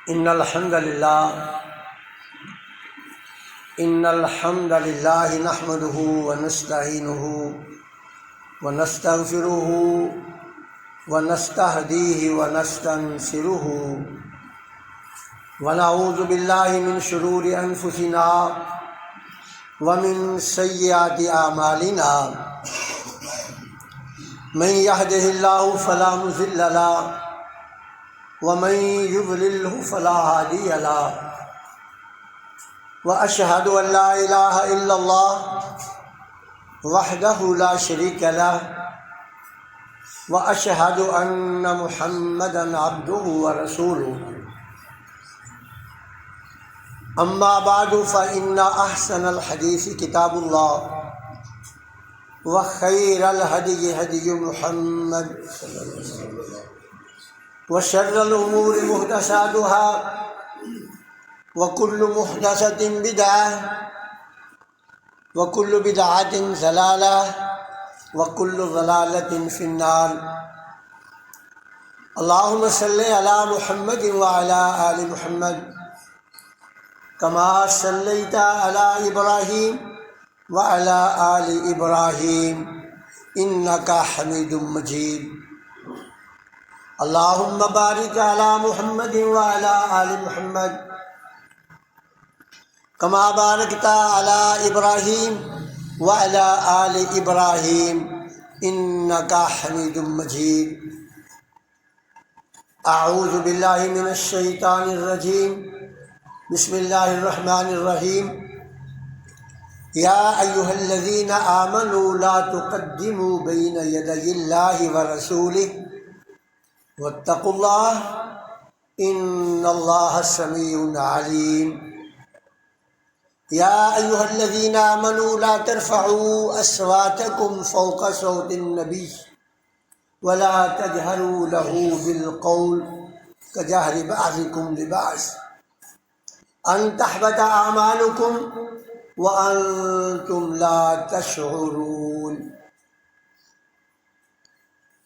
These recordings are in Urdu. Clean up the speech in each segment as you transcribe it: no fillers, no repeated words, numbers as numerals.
إن الحمد لله نحمده ونستعينه ونستغفره ونستهديه ونستنصره ونعوذ بالله من شرور أنفسنا ومن سيئات أعمالنا من يهده الله فلا مضل له ومن يضلله فلا هادي له وأشهد أن لا إله إلا الله وحده لا شريك له وأشهد أن محمدًا عبده ورسوله أما بعد فإن أحسن الحديث كتاب الله وخير الهدي هدي محمد صلى الله عليه وسلم وشر الأمور محدثاتها وكل محدثة بدعة وكل بدعة ضلالة وكل ضلالة في النار اللهم صل على محمد وعلى آل محمد كما صليت على إبراهيم وعلى آل إبراهيم إنك حميد مجيد اللهم بارك على محمد وعلى آل محمد كما باركت على إبراهيم وعلى آل إبراهيم إنك حميد مجيد أعوذ بالله من الشيطان الرجيم بسم الله الرحمن الرحيم يا أيها الذين آمنوا لا تقدموا بين يدي الله ورسوله واتقوا الله إن الله سميع عليم يا أيها الذين آمنوا لا ترفعوا أصواتكم فوق صوت النبي ولا تجهروا له بالقول كجهر بعضكم لبعض أن تحبط أعمالكم وأنتم لا تشعرون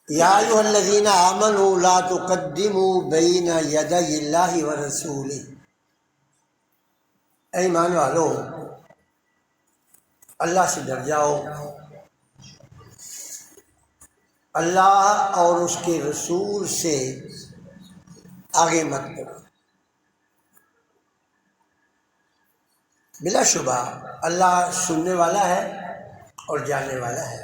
يا أيها الذين آمنوا لا تقدموا بين يدي الله ورسوله اے ایمان والو اللہ سے ڈر جاؤ، اللہ اور اس کے رسول سے آگے مت بڑھو۔ بلا شبہ اللہ سننے والا ہے اور جاننے والا ہے۔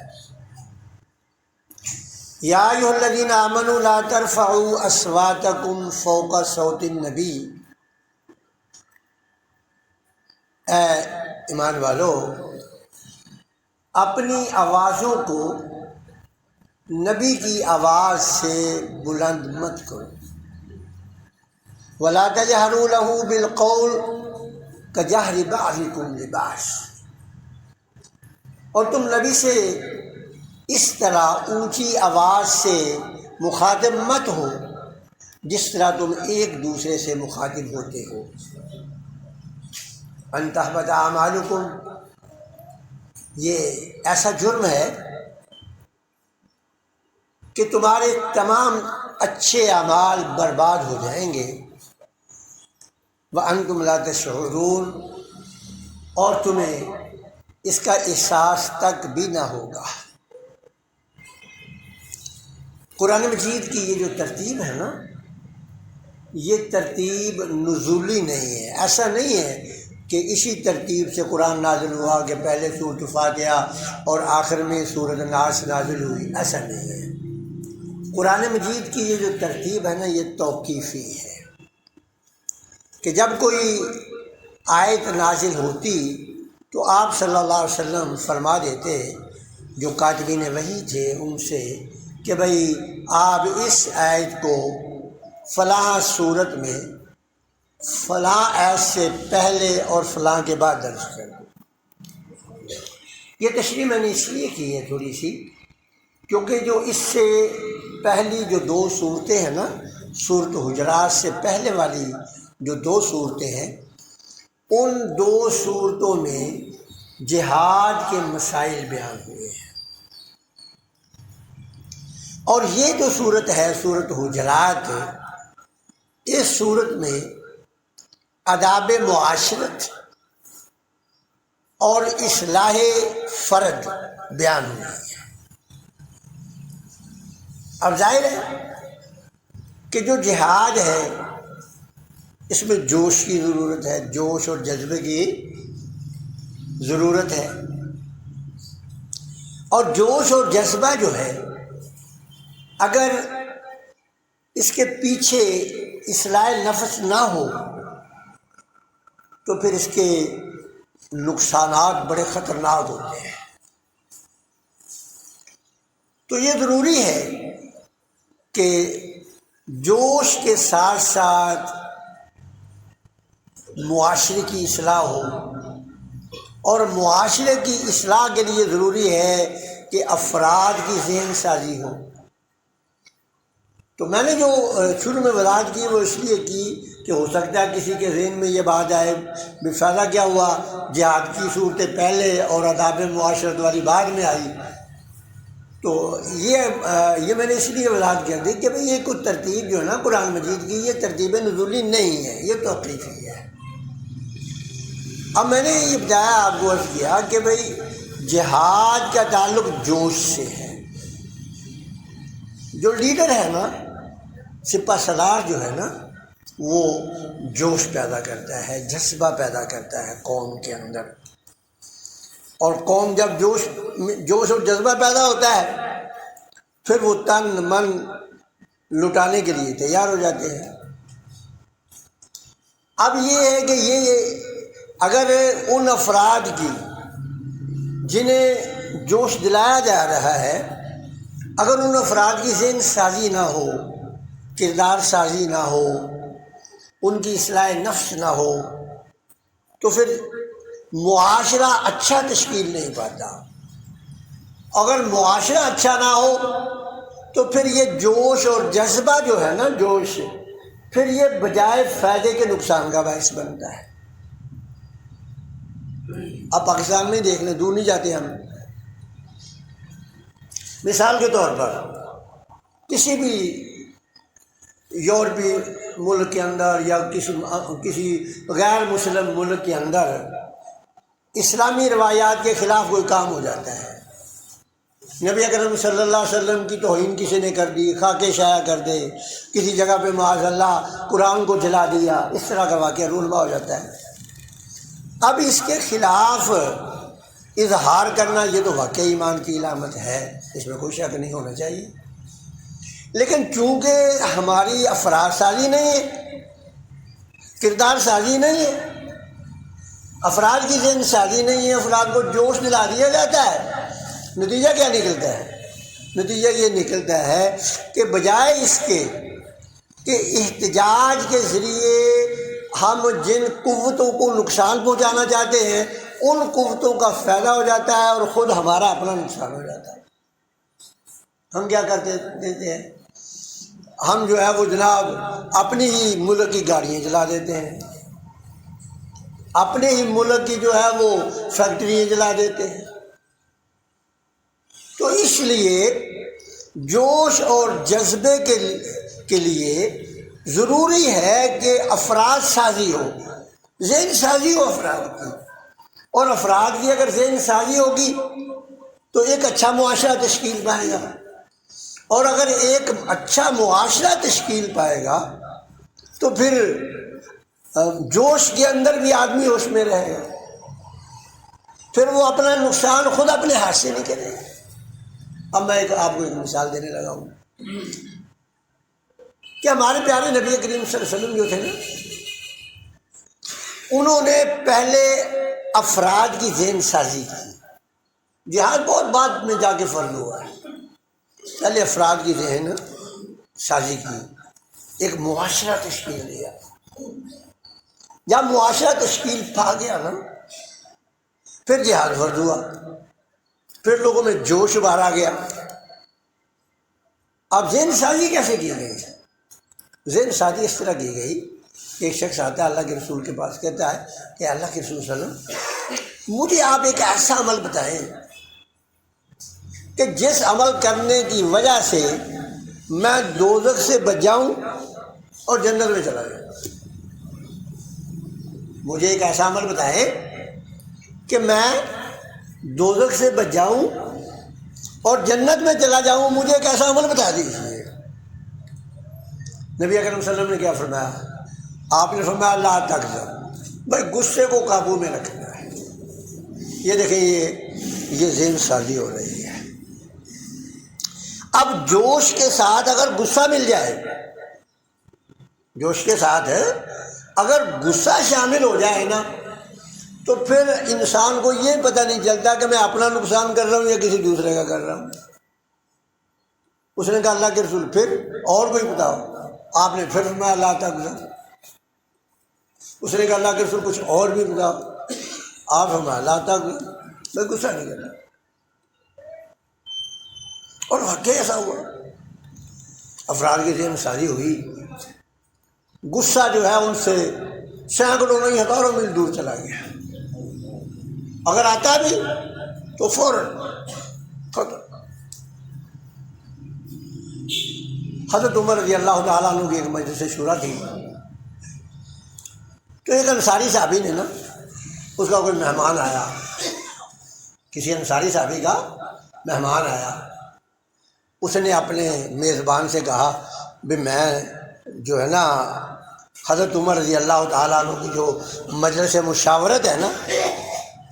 یا ایھا الذین آمنوا لا ترفعوا اصواتکم فوق صوت النبی، اے ایمان والو اپنی آوازوں کو نبی کی آواز سے بلند مت کرو۔ ولا تجہروا لہ بالقول کجہر بعضکم لبعض، اور تم نبی سے اس طرح اونچی آواز سے مخاطب مت ہو جس طرح تم ایک دوسرے سے مخاطب ہوتے ہو۔ ان تحبط اعمالکم، یہ ایسا جرم ہے کہ تمہارے تمام اچھے اعمال برباد ہو جائیں گے۔ وانتم لا تشعرون، اور تمہیں اس کا احساس تک بھی نہ ہوگا۔ قرآن مجید کی یہ جو ترتیب ہے نا، یہ ترتیب نزولی نہیں ہے۔ ایسا نہیں ہے کہ اسی ترتیب سے قرآن نازل ہوا کہ پہلے سورۃ فاتحہ اور آخر میں سورۃ الناس نازل ہوئی، ایسا نہیں ہے۔ قرآن مجید کی یہ جو ترتیب ہے نا، یہ توقیفی ہے کہ جب کوئی آیت نازل ہوتی تو آپ صلی اللہ علیہ وسلم فرما دیتے جو کاتبین وحی تھے ان سے کہ بھئی آپ اس آیت کو فلاں صورت میں فلاں آیت سے پہلے اور فلاں کے بعد درج کر دو۔ یہ تشریح میں نے اس لیے کی ہے تھوڑی سی، کیونکہ جو اس سے پہلی جو دو صورتیں ہیں نا، سورۃ حجرات سے پہلے والی جو دو صورتیں ہیں، ان دو صورتوں میں جہاد کے مسائل بیان ہوئے ہیں، اور یہ جو صورت ہے سورۃ حجرات، اس صورت میں آداب معاشرت اور اصلاح فرد بیان ہوئی ہے۔ اب ظاہر ہے کہ جو جہاد ہے اس میں جوش کی ضرورت ہے، جوش اور جذبے کی ضرورت ہے، اور جوش اور جذبہ جو ہے اگر اس کے پیچھے اصلاح نفس نہ ہو تو پھر اس کے نقصانات بڑے خطرناک ہوتے ہیں۔ تو یہ ضروری ہے کہ جوش کے ساتھ ساتھ معاشرے کی اصلاح ہو، اور معاشرے کی اصلاح کے لیے ضروری ہے کہ افراد کی ذہن سازی ہو۔ تو میں نے جو شروع میں وضاحت کی وہ اس لیے کی کہ ہو سکتا ہے کسی کے ذہن میں یہ بات آئے بھی فائدہ کیا ہوا، جہاد کی صورتیں پہلے اور آداب معاشرت والی بعد میں آئی۔ تو یہ میں نے اس لیے وضاحت کر دی کہ بھئی یہ کوئی ترتیب جو ہے نا قرآن مجید کی، یہ ترتیب نزولی نہیں ہے، یہ توقیفی ہے۔ اب میں نے یہ بتایا آپ کو عرض کیا کہ بھئی جہاد کا تعلق جوش سے ہے۔ جو لیڈر ہے نا، سپہ سالار جو ہے نا، وہ جوش پیدا کرتا ہے، جذبہ پیدا کرتا ہے قوم کے اندر، اور قوم جب جوش اور جذبہ پیدا ہوتا ہے پھر وہ تن من لٹانے کے لیے تیار ہو جاتے ہیں۔ اب یہ ہے کہ یہ اگر ان افراد کی جنہیں جوش دلایا جا رہا ہے، اگر ان افراد کی ذہن سازی نہ ہو، کردار سازی نہ ہو، ان کی اصلاح نفس نہ ہو، تو پھر معاشرہ اچھا تشکیل نہیں پاتا۔ اگر معاشرہ اچھا نہ ہو تو پھر یہ جوش اور جذبہ جو ہے نا، جوش، پھر یہ بجائے فائدے کے نقصان کا باعث بنتا ہے۔ اب پاکستان میں دیکھ لیں، دور نہیں جاتے ہم، مثال کے طور پر کسی بھی یورپی ملک کے اندر یا کسی غیر مسلم ملک کے اندر اسلامی روایات کے خلاف کوئی کام ہو جاتا ہے، نبی اکرم صلی اللہ علیہ وسلم کی توہین کسی نے کر دی، خاکے شائع کر دے، کسی جگہ پہ معاذ اللہ قرآن کو جلا دیا، اس طرح کا واقعہ رونما ہو جاتا ہے۔ اب اس کے خلاف اظہار کرنا یہ تو واقعی ایمان کی علامت ہے، اس میں کوئی شک نہیں ہونا چاہیے، لیکن چونکہ ہماری افراد سازی نہیں ہے، کردار سازی نہیں ہے، افراد کی ذہن سازی نہیں ہے، افراد کو جوش دلا دیا جاتا ہے، نتیجہ کیا نکلتا ہے؟ نتیجہ یہ نکلتا ہے کہ بجائے اس کے کہ احتجاج کے ذریعے ہم جن قوتوں کو نقصان پہنچانا چاہتے ہیں ان قوتوں کا فائدہ ہو جاتا ہے اور خود ہمارا اپنا نقصان ہو جاتا ہے۔ ہم کیا کرتے دیتے ہیں؟ ہم جو ہے وہ جناب اپنی ہی ملک کی گاڑیاں جلا دیتے ہیں، اپنے ہی ملک کی جو ہے وہ فیکٹریاں جلا دیتے ہیں۔ تو اس لیے جوش اور جذبے کے لیے ضروری ہے کہ افراد سازی ہو، ذہن سازی ہو افراد کی، اور افراد کی اگر ذہن سازی ہوگی تو ایک اچھا معاشرہ تشکیل پائے گا، اور اگر ایک اچھا معاشرہ تشکیل پائے گا تو پھر جوش کے اندر بھی آدمی ہوش میں رہے گا، پھر وہ اپنا نقصان خود اپنے ہاتھ سے نہیں کرے گا۔ اب میں آپ کو ایک مثال دینے لگا ہوں کہ ہمارے پیارے نبی کریم صلی اللہ علیہ وسلم جو تھے نا، انہوں نے پہلے افراد کی ذہن سازی کی، جہاد بہت بعد میں جا کے فرض ہوا ہے، پہلے افراد کی ذہن سازی کی، ایک معاشرہ تشکیل دیا۔ جب معاشرہ تشکیل پا گیا نا، پھر جہاد فرض ہوا، پھر لوگوں میں جوش ابھر آ گیا۔ اب ذہن سازی کیسے کی گئی؟ ذہن سازی اس طرح کی گئی کہ ایک شخص آتا ہے اللہ کے رسول کے پاس، کہتا ہے کہ اللہ کے رسول صلی اللہ علیہ وسلم مجھے آپ ایک ایسا عمل بتائیں کہ جس عمل کرنے کی وجہ سے میں دوزخ سے بچ جاؤں اور جنت میں چلا جاؤں۔ مجھے ایک ایسا عمل بتائیں کہ میں دوزخ سے بچ جاؤں اور جنت میں چلا جاؤں، مجھے ایک ایسا عمل بتا دیجیے۔ نبی اکرم صلی اللہ علیہ وسلم نے کیا فرمایا؟ آپ نے فرمایا لا تغضب، بھائی غصے کو قابو میں رکھنا ہے۔ یہ دیکھیں یہ ذہن سازی ہو رہی ہے۔ اب جوش کے ساتھ اگر غصہ مل جائے، جوش کے ساتھ اگر غصہ شامل ہو جائے نا، تو پھر انسان کو یہ پتہ نہیں چلتا کہ میں اپنا نقصان کر رہا ہوں یا کسی دوسرے کا کر رہا ہوں۔ اس نے کہا اللہ کے رسول پھر اور کوئی بتاؤ، آپ نے پھر فرمایا لا تغضب۔ اس نے کہا اللہ کے رسول کچھ اور بھی بتاؤ، آپ فرمایا لا تغضب، میں غصہ نہیں کرتا۔ اور واقعی ایسا ہوا، افراد کی ذہن سازی ہوئی، غصہ جو ہے ان سے سینکڑوں نہیں ہزاروں میل دور چلا گیا۔ اگر آتا بھی تو فوراً ختم۔ حضرت عمر رضی اللہ تعالیٰ عنہ کی ایک مجلس شورا تھی، تو ایک انصاری صحابی نے نا، اس کا کوئی مہمان آیا، کسی انصاری صحابی کا مہمان آیا، اس نے اپنے میزبان سے کہا بھی میں جو ہے نا حضرت عمر رضی اللہ تعالیٰ عنہ کی جو مجلس مشاورت ہے نا،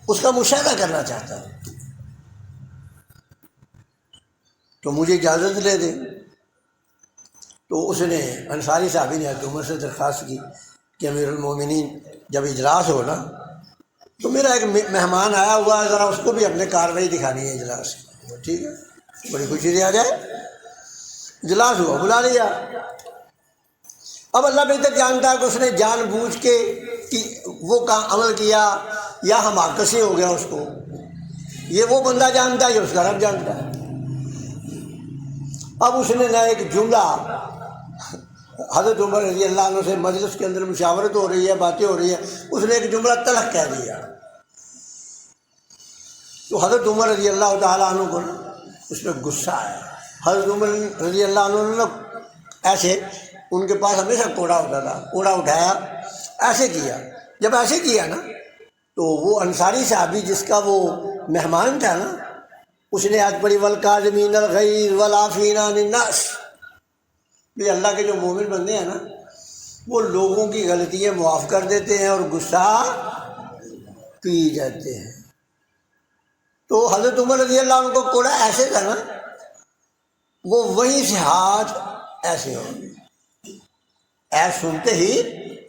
اس کا مشاہدہ کرنا چاہتا ہوں، تو مجھے اجازت دے دیں۔ تو اس نے انصاری صحابی نے حضرت عمر سے درخواست کی کہ امیر المومنین جب اجلاس ہو نا، تو میرا ایک مہمان آیا ہوا ہے، ذرا اس کو بھی اپنے کارروائی دکھانی ہے اجلاس کی۔ ٹھیک ہے، بڑی خوشی سے آ جائے۔ اجلاس ہوا، بلا لیا۔ اب اللہ بہتر جانتا ہے کہ اس نے جان بوجھ کے وہ عمل کیا یا حماقت ہو گیا اس کو، یہ وہ بندہ جانتا ہے، یہ اس کا رب جانتا ہے۔ اب اس نے نہ ایک جملہ، حضرت عمر رضی اللہ عنہ سے مجلس کے اندر مشاورت ہو رہی ہے، باتیں ہو رہی ہیں، اس نے ایک جملہ تلخ کہہ دیا، تو حضرت عمر رضی اللہ تعالیٰ عنہ کو اس پہ غصہ آیا۔ حضرت عمر رضی اللہ عنہ نے ایسے، ان کے پاس ہمیشہ کوڑا ہوتا تھا، کوڑا اٹھایا، ایسے کیا۔ جب ایسے کیا نا، تو وہ انصاری صحابی جس کا وہ مہمان تھا نا، اس نے آج پڑھی والکاظمین الغیظ والعافین عن الناس، بھی اللہ کے جو مومن بندے ہیں نا، وہ لوگوں کی غلطیاں معاف کر دیتے ہیں اور غصہ پی جاتے ہیں۔ تو حضرت عمر رضی اللہ عنہ کو کوڑا ایسے تھا نا، وہ وہیں سے ہاتھ ایسے ہو گئے، ایسے سنتے ہی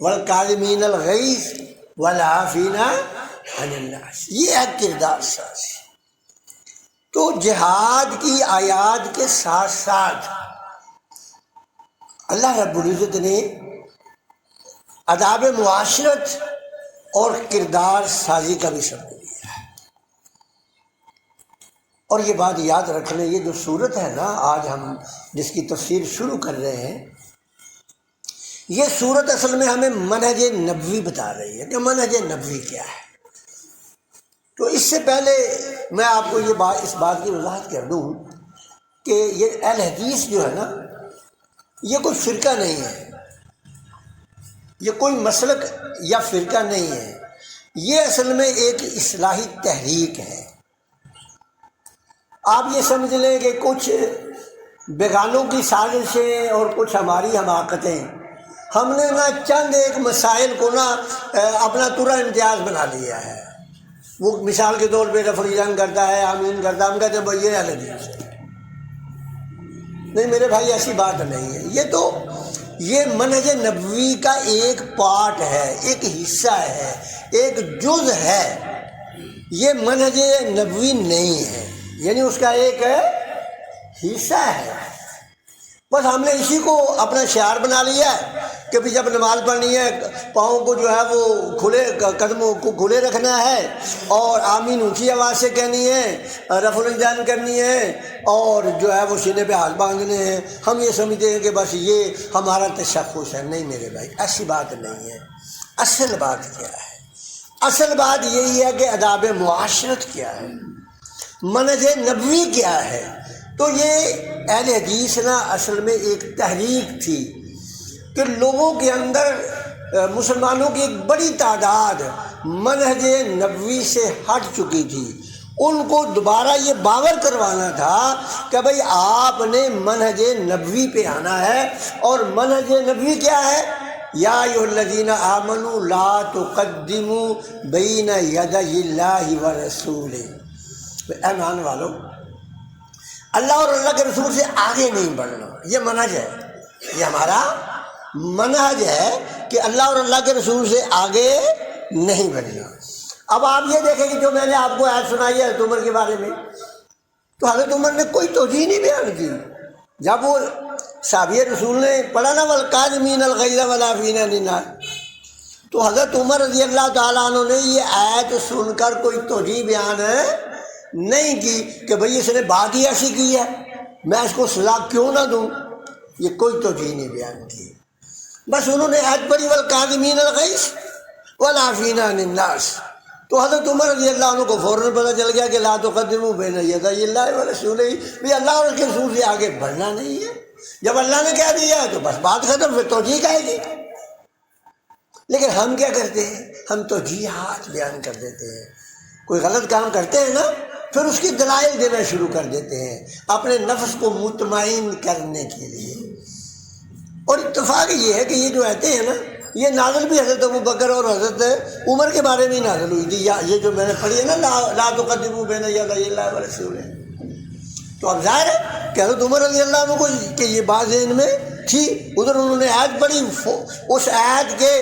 والکاظمین الغیظ والعافین عن الناس، یہ ہے کردار سازی۔ تو جہاد کی آیات کے ساتھ ساتھ اللہ رب العزت نے آداب معاشرت اور کردار سازی کا بھی سبق دیا ہے۔ اور یہ بات یاد رکھ لیں، یہ جو صورت ہے نا آج ہم جس کی تفسیر شروع کر رہے ہیں، یہ صورت اصل میں ہمیں منہج نبوی بتا رہی ہے کہ منہج نبوی کیا ہے۔ تو اس سے پہلے میں آپ کو اس بات کی وضاحت کر دوں کہ یہ اہل حدیث جو ہے نا، یہ کوئی فرقہ نہیں ہے، یہ کوئی مسلک یا فرقہ نہیں ہے، یہ اصل میں ایک اصلاحی تحریک ہے۔ آپ یہ سمجھ لیں کہ کچھ بیگانوں کی سازشیں اور کچھ ہماری حماقتیں، ہم نے نا چند ایک مسائل کو نا اپنا ترا امتیاز بنا لیا ہے۔ وہ مثال کے طور پہ رفریزن کرتا ہے، آمین کرتا ہے، ہم کہتے ہیں بھائی یہ اہل حدیث ہے۔ نہیں میرے بھائی، ایسی بات نہیں ہے۔ یہ تو یہ منہج نبوی کا ایک پارٹ ہے، ایک حصہ ہے، ایک جز ہے، یہ منہج نبوی نہیں ہے، یعنی اس کا ایک حصہ ہے۔ بس ہم نے اسی کو اپنا شعار بنا لیا ہے کہ بھی جب نماز پڑھنی ہے پاؤں کو جو ہے وہ کھلے، قدموں کو کھلے رکھنا ہے، اور آمین اونچی آواز سے کہنی ہے، رفع الیدین کرنی ہے، اور جو ہے وہ سینے پہ ہاتھ باندھنے ہیں۔ ہم یہ سمجھتے ہیں کہ بس یہ ہمارا تشخص ہے۔ نہیں میرے بھائی، ایسی بات نہیں ہے۔ اصل بات کیا ہے؟ اصل بات یہی ہے کہ آداب معاشرت کیا ہے، منہج نبوی کیا ہے۔ تو یہ اہل حدیث نا اصل میں ایک تحریک تھی کہ لوگوں کے اندر مسلمانوں کی ایک بڑی تعداد منہج نبوی سے ہٹ چکی تھی، ان کو دوبارہ یہ باور کروانا تھا کہ بھئی آپ نے منہج نبوی پہ آنا ہے، اور منہج نبوی کیا ہے؟ یا ایھا الذین آمنوا لا تقدموا بین یدی اللہ ورسولہ، اے ایمان والو اللہ اور اللہ کے رسول سے آگے نہیں بڑھنا، یہ منہج ہے، یہ ہمارا منہج ہے کہ اللہ اور اللہ کے رسول سے آگے نہیں بڑھنا۔ اب آپ یہ دیکھیں کہ جو میں نے آپ کو آیت سنائی ہے حضرت عمر کے بارے میں، تو حضرت عمر نے کوئی توجیہ نہیں بیان کی۔ جب وہ صحابی رسول نے پڑھا نا والکاظمین الغیظ والعافین عن الناس، تو حضرت عمر رضی اللہ تعالیٰ عنہ نے یہ آیت سن کر کوئی توجیہ بیان نہیں کی کہ بھئی اس نے بات ہی ایسی کی ہے، میں اس کو سزا کیوں نہ دوں، یہ کوئی توجیہ نہیں بیان کی۔ بس انہوں نے آیت پڑھی والکاظمین الغیظ والعافین عن الناس، تو حضرت عمر رضی اللہ عنہ کو فوراً پتہ چل گیا کہ لا تقدموا بین یدی اللہ ورسولہ، بھی اللہ اور اس کے رسول سے آگے بڑھنا نہیں ہے۔ جب اللہ نے کہہ دیا تو بس بات ختم، پھر توجیہ کہے گی۔ لیکن ہم کیا کرتے ہیں؟ ہم توجیہات بیان کر دیتے ہیں، کوئی غلط کام کرتے ہیں نا، پھر اس کی دلائل دینا شروع کر دیتے ہیں اپنے نفس کو مطمئن کرنے کے لیے۔ اور اتفاق یہ ہے کہ یہ جو آیتیں ہیں نا، یہ نازل بھی حضرت ابوبکر اور حضرت عمر کے بارے میں ہی نازل ہوئی تھی، یہ جو میں نے پڑھی ہے نا لا تقدموا بین یدی اللہ ورسولہ، تو اب ظاہر ہے کہ حضرت عمر رضی اللہ عنہ کو کہ یہ بات ذہن میں تھی، ادھر انہوں نے آیت پڑھی، اس آیت کے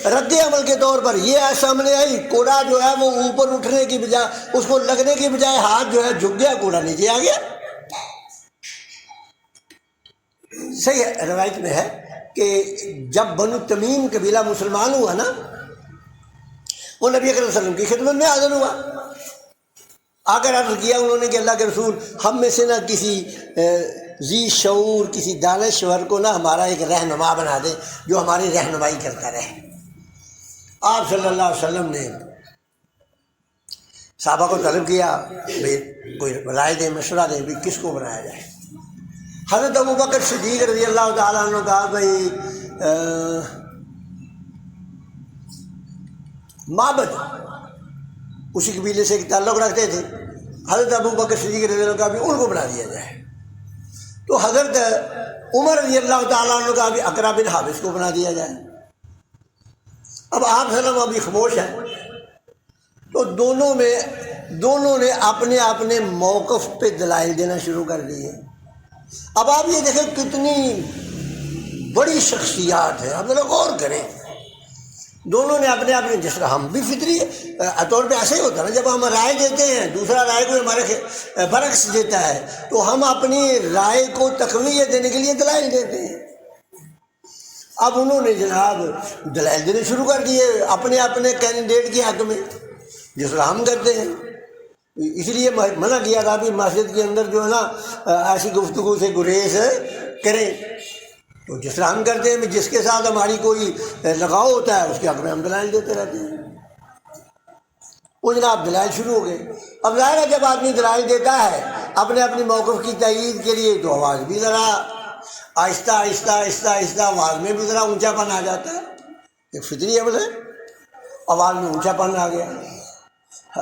رد عمل کے طور پر یہ آیت سامنے آئی، کوڑا جو ہے وہ اوپر اٹھنے کی بجائے اس کو لگنے کی بجائے ہاتھ جو ہے جھک گیا، کوڑا نیچے آ گیا۔ صحیح ہے، روایت میں ہے کہ جب بنو تمیم قبیلہ مسلمان ہوا نا، وہ نبی اکرم صلی اللہ علیہ وسلم کی خدمت میں حاضر ہوا، آ کر عرض کیا انہوں نے کہ اللہ کے رسول، ہم میں سے نہ کسی ذی شعور، کسی دانشور کو نہ ہمارا ایک رہنما بنا دیں جو ہماری رہنمائی کرتا رہے۔ آپ صلی اللہ علیہ وسلم نے صحابہ کو طلب کیا بھئی کوئی رائے دیں، مشورہ دیں بھی کس کو بنایا جائے۔ حضرت ابوبکر صدیق رضی اللہ تعالیٰ عنہ کہا بھئی معبد اسی قبیلے سے تعلق رکھتے تھے، حضرت ابوبکر صدیق رضی اللہ کا بھی ان کو بنا دیا جائے۔ تو حضرت عمر رضی اللہ تعالیٰ عنہ کا بھی اقرا بن حابس کو بنا دیا جائے۔ اب آپ صلی اللہ علیہ وسلم ابھی خاموش ہیں، تو دونوں نے اپنے اپنے موقف پہ دلائل دینا شروع کر دیے۔ اب آپ یہ دیکھیں کتنی بڑی شخصیات ہے، اب ذرا غور کریں، دونوں نے اپنے اپنے، جس طرح ہم بھی فطری طور پہ ایسے ہی ہوتا ہے نا، جب ہم رائے دیتے ہیں دوسرا رائے کو ہمارے برعکس دیتا ہے تو ہم اپنی رائے کو تقویت دینے کے لیے دلائل دیتے ہیں۔ اب انہوں نے جناب دلائل دینے شروع کر دیے اپنے اپنے کینڈیڈیٹ کے حق میں، جس طرح ہم کرتے ہیں۔ اس لیے منع کیا تھا بھی مسجد کے اندر جو ہے نا ایسی گفتگو سے گریز کریں، تو جس طرح ہم کرتے ہیں جس کے ساتھ ہماری کوئی لگاؤ ہوتا ہے اس کے حق میں ہم دلائل دیتے رہتے ہیں۔ وہ جناب دلائل شروع ہو گئے۔ اب ظاہر ہے جب آدمی دلائل دیتا ہے اپنے اپنے موقف کی تائید کے لیے تو آواز بھی ذرا آہستہ آہستہ آہستہ آہستہ آواز میں بھی ذرا اونچا پن آ جاتا ہے، ایک فطری عمل ہے، آواز میں اونچا پن آ گیا۔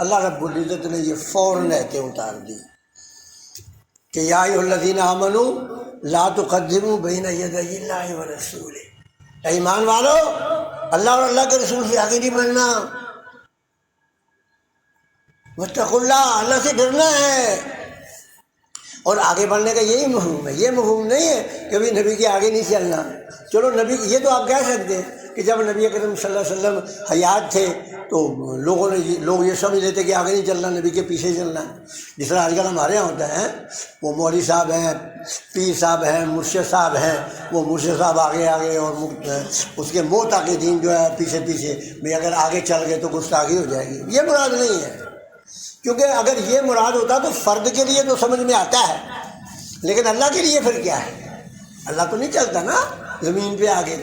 اللہ رب العزت نے یہ فوراً آیتیں اتار دی کہ یا ایھا الذین آمنوا لا تقدموا بین یدی اللہ ورسولہ، اے ایمان والو اللہ اور اللہ کے رسول سے آگے نہیں بڑھنا، واتقوا اللہ، اللہ سے ڈرنا ہے۔ اور آگے بڑھنے کا یہی مفہوم ہے، یہ مفہوم نہیں ہے کہ نبی کے آگے نہیں چلنا۔ چلو نبی، یہ تو آپ کہہ سکتے ہیں کہ جب نبی اکرم صلی اللہ علیہ وسلم حیات تھے تو لوگ یہ سمجھ لیتے کہ آگے نہیں چلنا، نبی کے پیچھے چلنا ہے، جس طرح آج کل ہمارے یہاں ہوتا ہے، وہ مولوی صاحب ہیں، پیر صاحب ہیں، مرشد صاحب ہیں، وہ مرشد صاحب آگے آگے اور اس کے معتقدین جو ہے پیچھے پیچھے، بھئی اگر آگے چل گئے تو گستاخی ہو جائے گی۔ یہ مراد نہیں ہے، کیونکہ اگر یہ مراد ہوتا تو فرد کے لیے تو سمجھ میں آتا ہے، لیکن اللہ کے لیے پھر کیا ہے؟ اللہ تو نہیں چلتا نا زمین پہ آگے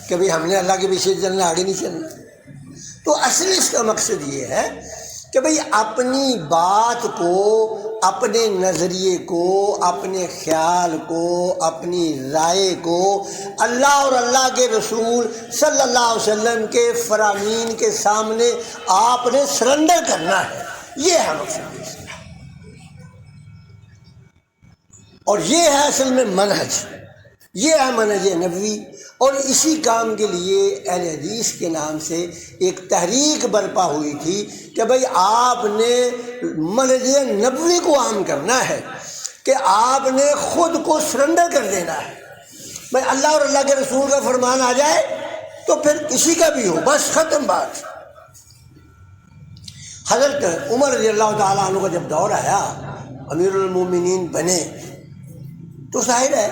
کہ بھئی ہم نے اللہ کے پیچھے چلنا، آگے نہیں چلنا۔ تو اصل اس کا مقصد یہ ہے کہ بھئی اپنی بات کو اپنے نظریے کو، اپنے خیال کو، اپنی رائے کو اللہ اور اللہ کے رسول صلی اللہ علیہ وسلم کے فرامین کے سامنے آپ نے سرنڈر کرنا ہے. یہ ہے مقصد اسلام، اور یہ ہے اصل میں منہج، یہ ہے منہج نبوی. اور اسی کام کے لیے اہل حدیث کے نام سے ایک تحریک برپا ہوئی تھی کہ بھئی آپ نے منہج نبوی کو عام کرنا ہے، کہ آپ نے خود کو سرنڈر کر دینا ہے. بھئی اللہ اور اللہ کے رسول کا فرمان آ جائے تو پھر کسی کا بھی ہو، بس ختم بات. حضرت عمر رضی اللہ تعالیٰ عنہ کا جب دور آیا، امیر المومنین بنے، تو ظاہر ہے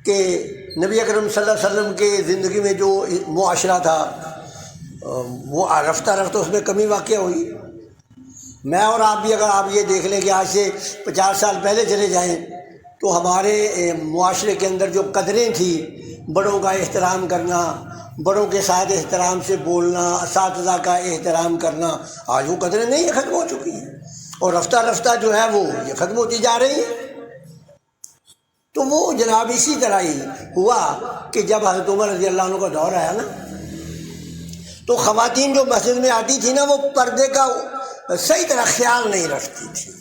کہ نبی اکرم صلی اللہ علیہ وسلم کے زندگی میں جو معاشرہ تھا وہ رفتہ رفتہ اس میں کمی واقع ہوئی. میں اور آپ بھی اگر آپ یہ دیکھ لیں کہ آج سے 50 سال پہلے چلے جائیں تو ہمارے معاشرے کے اندر جو قدریں تھیں، بڑوں کا احترام کرنا، بڑوں کے ساتھ احترام سے بولنا، اساتذہ کا احترام کرنا، آج وہ قدریں نہیں ہیں، ختم ہو چکی ہیں، اور رفتہ رفتہ جو ہے وہ یہ ختم ہوتی جا رہی ہیں. تو وہ جناب اسی طرح ہی ہوا کہ جب حضرت عمر رضی اللہ عنہ کا دور آیا نا، تو خواتین جو مسجد میں آتی تھی نا، وہ پردے کا صحیح طرح خیال نہیں رکھتی تھی.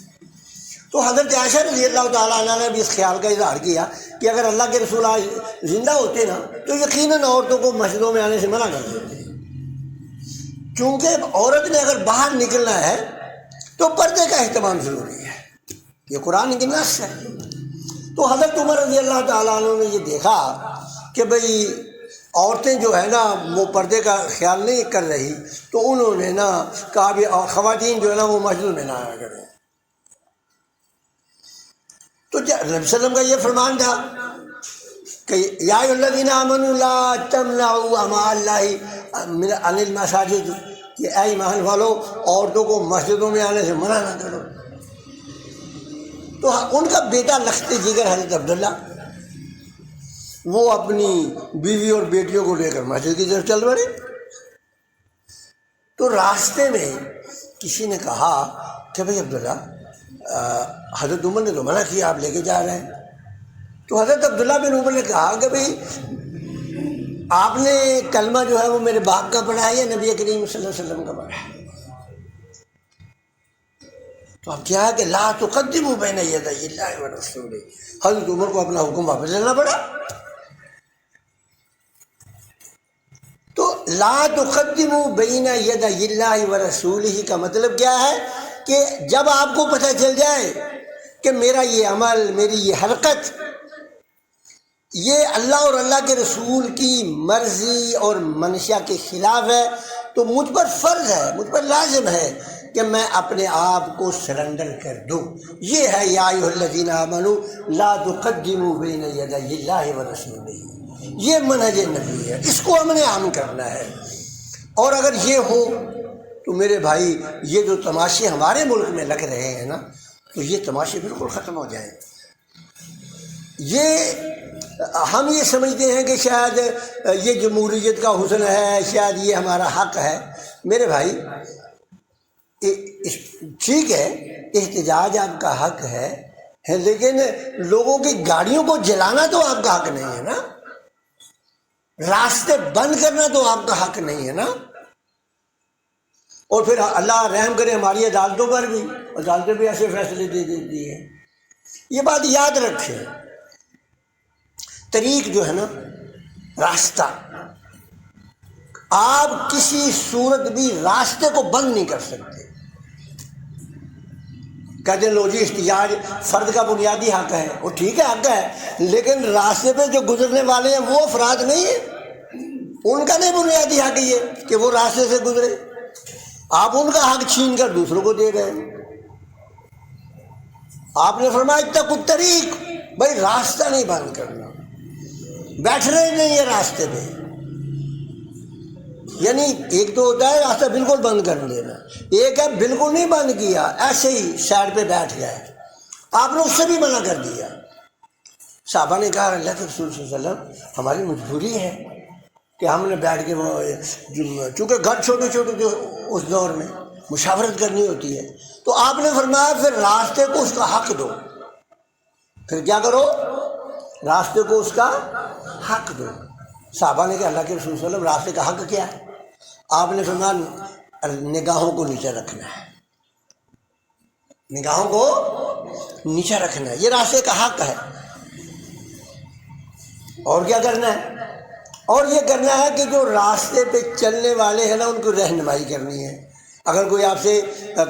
تو حضرت عائشہ رضی اللہ تعالیٰ عنہ نے بھی اس خیال کا اظہار کیا کہ اگر اللہ کے رسول آج زندہ ہوتے نا تو یقیناً عورتوں کو مسجدوں میں آنے سے منع کر دیتے، کیونکہ عورت نے اگر باہر نکلنا ہے تو پردے کا اہتمام ضروری ہے، یہ قرآن کی نص ہے. تو حضرت عمر رضی اللہ تعالیٰ عنہ نے یہ دیکھا کہ بھئی عورتیں جو ہے نا وہ پردے کا خیال نہیں کر رہی، تو انہوں نے نا کہا بھی خواتین جو ہے نا وہ مسجد میں نہ آیا کریں. تو نبی صلی اللہ علیہ وسلم کا یہ فرمان تھا کہ یا ایھا الذین آمنوا لا تمنعوا اماء اللہ عن المساجد، کہ اے ایمان والو عورتوں کو مسجدوں میں آنے سے منع نہ کرو. تو ان کا بیٹا لخت جگر حضرت عبداللہ وہ اپنی بیوی اور بیٹیوں کو لے کر مسجد کی طرف چل پڑے. تو راستے میں کسی نے کہا کہ بھئی عبداللہ حضرت عمر نے تو منع کیا، آپ لے کے جا رہے ہیں. تو حضرت عبداللہ بن عمر نے کہا کہ بھئی آپ نے کلمہ جو ہے وہ میرے باپ کا پڑھا ہے یا نبی کریم صلی اللہ علیہ وسلم کا پڑھا ہے؟ تو اب کیا ہے کہ لا تقدموا بین یدی اللہ ورسولہ، حضرت عمر کو اپنا حکم واپس لینا پڑا. تو لا تقدموا بین یدی اللہ ورسولہ کا مطلب کیا ہے کہ جب آپ کو پتہ چل جائے کہ میرا یہ عمل، میری یہ حرکت یہ اللہ اور اللہ کے رسول کی مرضی اور منشا کے خلاف ہے، تو مجھ پر فرض ہے، مجھ پر لازم ہے کہ میں اپنے آپ کو سرنڈر کر دوں. یہ ہے یا ایھا الذین آمنوا لا تقدموا بین یدی اللہ ورسولہ، یہ منہج نبی ہے، اس کو ہم نے عام کرنا ہے. اور اگر یہ ہو تو میرے بھائی یہ جو تماشے ہمارے ملک میں لگ رہے ہیں نا، تو یہ تماشے بالکل ختم ہو جائیں. ہم یہ سمجھتے ہیں کہ شاید یہ جمہوریت کا حسن ہے، شاید یہ ہمارا حق ہے. میرے بھائی ٹھیک ہے احتجاج آپ کا حق ہے، لیکن لوگوں کی گاڑیوں کو جلانا تو آپ کا حق نہیں ہے نا، راستے بند کرنا تو آپ کا حق نہیں ہے نا. اور پھر اللہ رحم کرے ہماری عدالتوں پر بھی، عدالتیں بھی ایسے فیصلے دے دیتی ہیں. یہ بات یاد رکھیں، طریق جو ہے نا، راستہ، آپ کسی صورت بھی راستے کو بند نہیں کر سکتے. کہتے ہیں لو جی احتجاج فرد کا بنیادی حق ہے، وہ ٹھیک ہے حق ہے، لیکن راستے پہ جو گزرنے والے ہیں وہ افراد نہیں ہیں، ان کا نہیں بنیادی حق یہ کہ وہ راستے سے گزرے. آپ ان کا حق چھین کر دوسروں کو دے گئے. آپ نے فرمایا اتقوا الطریق، بھائی راستہ نہیں بند کرنا، بیٹھنا ہی نہیں ہے راستے پہ. یعنی ایک تو ہوتا ہے راستہ بالکل بند کر دینا، ایک ہے بالکل نہیں بند کیا، ایسے ہی سائڈ پہ بیٹھ گئے. آپ نے اس سے بھی منع کر دیا. صحابہ نے کہا اللہ کے رسول صلی اللہ علیہ وسلم ہماری مجبوری ہے کہ ہم نے بیٹھ کے چونکہ گھر چھوٹے چھوٹے جو اس دور میں مشاورت کرنی ہوتی ہے، تو آپ نے فرمایا پھر راستے کو اس کا حق دو. پھر کیا کرو؟ راستے کو اس کا حق دو. صحابہ نے کہا اللہ کے رسول صلی اللہ علیہ وسلم راستے کا حق کیا ہے؟ آپ نے فرمایا نگاہوں کو نیچے رکھنا ہے. نگاہوں کو نیچے رکھنا ہے، یہ راستے کا حق ہے. اور کیا کرنا ہے؟ اور یہ کرنا ہے کہ جو راستے پہ چلنے والے ہیں نا ان کو رہنمائی کرنی ہے. اگر کوئی آپ سے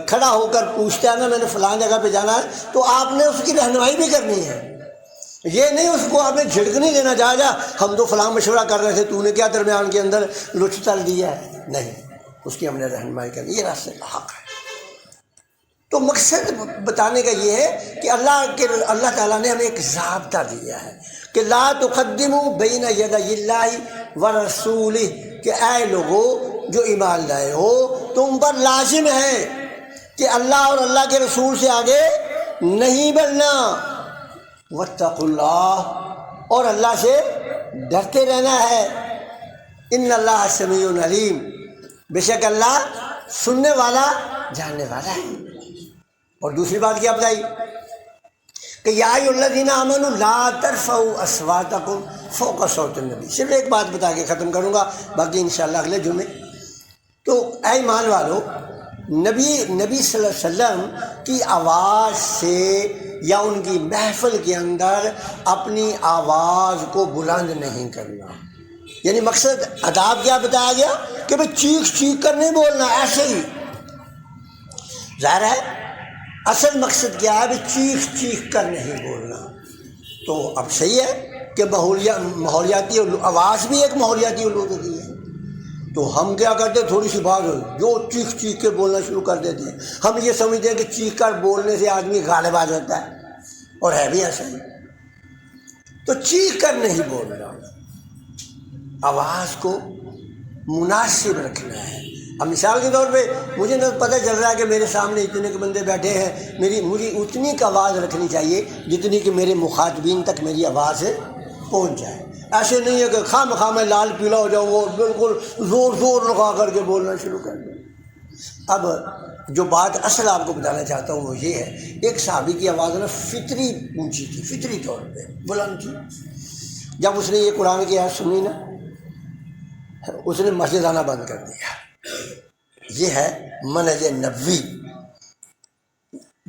کھڑا ہو کر پوچھتا ہے نا میں نے فلاں جگہ پہ جانا ہے تو آپ نے اس کی رہنمائی بھی کرنی ہے. یہ نہیں اس کو آپ نے جھڑک نہیں دینا، جا ہم تو فلاں مشورہ کر رہے تھے، تو نے کیا درمیان کے اندر لچ تل دیا ہے. نہیں، اس کی ہم نے رہنمائی کرنی، یہ راستے کا حق ہے. تو مقصد بتانے کا یہ ہے کہ اللہ تعالیٰ نے ہمیں ایک ضابطہ دیا ہے کہ لا تقدموا بین یدی اللہ ورسولہ، کہ اے لوگو جو ایمان لائے ہو تم پر لازم ہے کہ اللہ اور اللہ کے رسول سے آگے نہیں بڑھنا. واتقوا اللہ، اور اللہ سے ڈرتے رہنا ہے. ان اللہ سمیع علیم، بے شک اللہ سننے والا جاننے والا ہے. اور دوسری بات کیا بتائی کہ یا ایھا الذین آمنوا لا ترفعوا اصواتکم فوق صوت النبی. صرف ایک بات بتا کے ختم کروں گا، باقی انشاءاللہ اگلے جمعے. تو اے ایمان والو، نبی صلی اللہ علیہ وسلم کی آواز سے یا ان کی محفل کے اندر اپنی آواز کو بلند نہیں کرنا. یعنی مقصد آداب کیا بتایا گیا کہ بھئی چیخ کر نہیں بولنا ایسے ہی. ظاہر ہے اصل مقصد کیا ہے؟ چیخ کر نہیں بولنا. تو اب صحیح ہے کہ ماحولیاتی آواز بھی ایک ماحولیاتی آلودگی ہے. تو ہم کیا کرتے ہیں؟ تھوڑی سی بات ہو جو چیخ کے بولنا شروع کر دیتے ہیں. ہم یہ سمجھتے ہیں کہ چیخ کر بولنے سے آدمی غالب آ جاتا ہے، اور ہے بھی ایسا ہی. تو چیخ کر نہیں بولنا، آواز کو مناسب رکھنا ہے. اب مثال کے طور پہ مجھے نہ پتہ چل رہا ہے کہ میرے سامنے اتنے کے بندے بیٹھے ہیں، مجھے اتنی کی آواز رکھنی چاہیے جتنی کہ میرے مخاطبین تک میری آواز پہنچ جائے. ایسے نہیں ہے کہ خواہ میں لال پیلا ہو جاؤں اور بالکل زور لگا کر کے بولنا شروع کر دوں. اب جو بات اصل آپ کو بتانا چاہتا ہوں وہ یہ ہے، ایک صحابی کی آواز نا فطری اونچی تھی، فطری طور پہ بلند تھی. جب اس نے یہ قرآن کی آیت سنی نا، اس نے مسجد آنا بند کر دیا. یہ ہے منہج نبوی.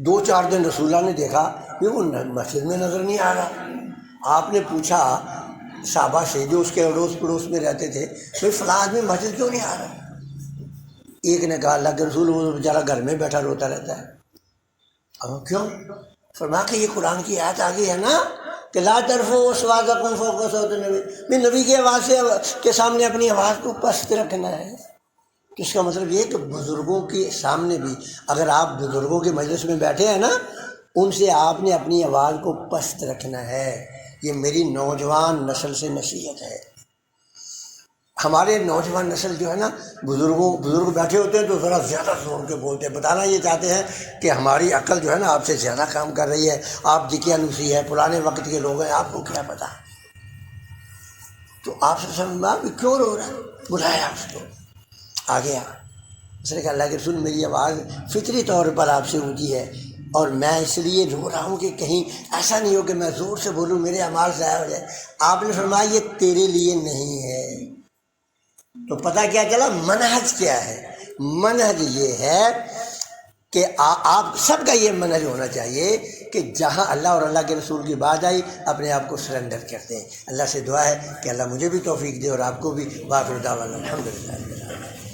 2-4 دن رسول اللہ نے دیکھا کہ وہ مسجد میں نظر نہیں آ رہا. آپ نے پوچھا صحابہ سے جو اس کے اڑوس پڑوس میں رہتے تھے، بھائی فلاں آدمی مسجد کیوں نہیں آ رہا؟ ایک نے کہا اللہ کے رسول وہ بیچارہ گھر میں بیٹھا روتا رہتا ہے. اب کیوں؟ فرمایا کہ یہ قرآن کی آیت آ گئی ہے نا کہ لا ترفعوا اصواتکم فوق صوت النبی، نبی کی آواز سے کے سامنے اپنی آواز کو پست رکھنا ہے. اس کا مطلب یہ کہ بزرگوں کے سامنے بھی اگر آپ بزرگوں کے مجلس میں بیٹھے ہیں نا، ان سے آپ نے اپنی آواز کو پست رکھنا ہے. یہ میری نوجوان نسل سے نصیحت ہے. ہمارے نوجوان نسل جو ہے نا، بزرگ بیٹھے ہوتے ہیں تو ذرا زیادہ زور کے بولتے ہیں. بتانا یہ چاہتے ہیں کہ ہماری عقل جو ہے نا آپ سے زیادہ کام کر رہی ہے، آپ دقیانوسی ہے، پرانے وقت کے لوگ ہیں، آپ کو کیا پتہ. تو آپ سے سمجھا کہ کیوں رو رہا ہے؟ بلایا اس کو، آ گیا. اس نے کہا اللہ کے رسول میری آواز فطری طور پر آپ سے اونچی ہے اور میں اس لیے رو رہا ہوں کہ کہیں ایسا نہیں ہو کہ میں زور سے بولوں میرے اعمال ضائع ہو جائے. آپ نے فرمایا یہ تیرے لیے نہیں ہے. تو پتہ کیا چلا منہج کیا ہے؟ منہج یہ ہے کہ آپ سب کا یہ منہج ہونا چاہیے کہ جہاں اللہ اور اللہ کے رسول کی بات آئی اپنے آپ کو سرنڈر کرتے ہیں. اللہ سے دعا ہے کہ اللہ مجھے بھی توفیق دے اور آپ کو بھی. وآخر دعوانا الحمدللہ.